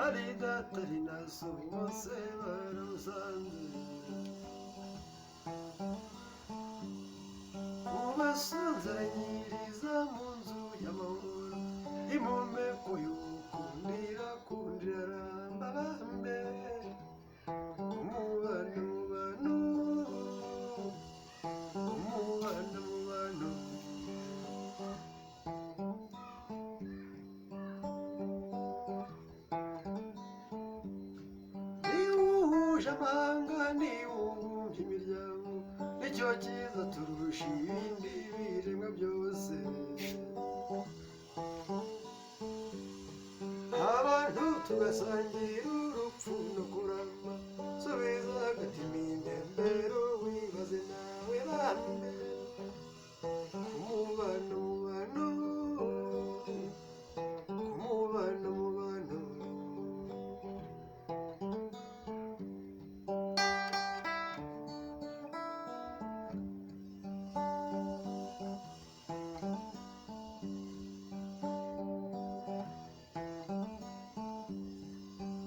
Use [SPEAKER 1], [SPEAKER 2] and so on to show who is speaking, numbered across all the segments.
[SPEAKER 1] ari data ari na so bose baramusanze ubasanzanyiriza mu nzu y'amahoro impumeko y'ukundira kundira ramba bambe umubano niwuhuje amahanga niwuhuje imiryango nicyo cyiza turusha ibindi biremwa byose abantu tugasangira urupfu no kurama subiza agatima impembero wibaze nawe bambe umubano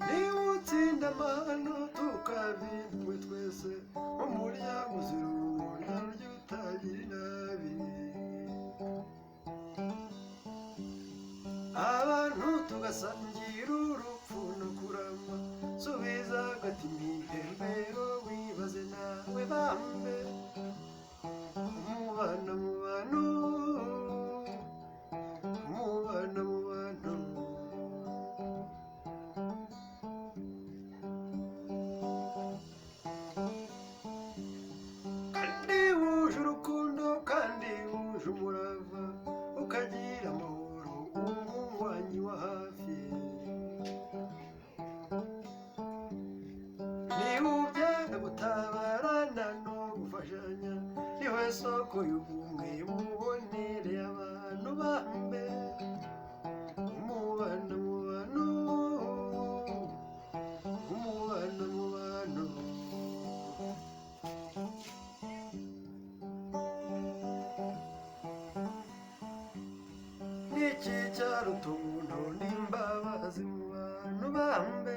[SPEAKER 1] niwutsinda amahano tukabindwe twese umuryango uzira urukundo ryo utagira inabi abantu tugasangira urupfu no kurama subiza agatima impembero wibaze nawe bambe umubano kandi wuje urukundo kandi wuje umurava ukagira amahoro umunywanyi wa hafi niwubyara gutabarana no gufashanya niwe soko y'ubumwe mubonere abantu bambe umubano niki cyaruta umuntu n'imbabazi mu bantu bambe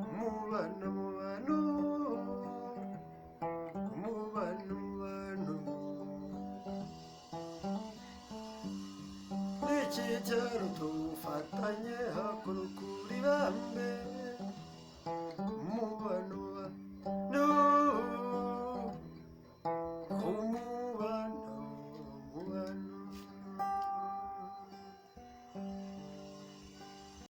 [SPEAKER 1] umubano niki cyaruta ubufatanye hakora ukuri bambe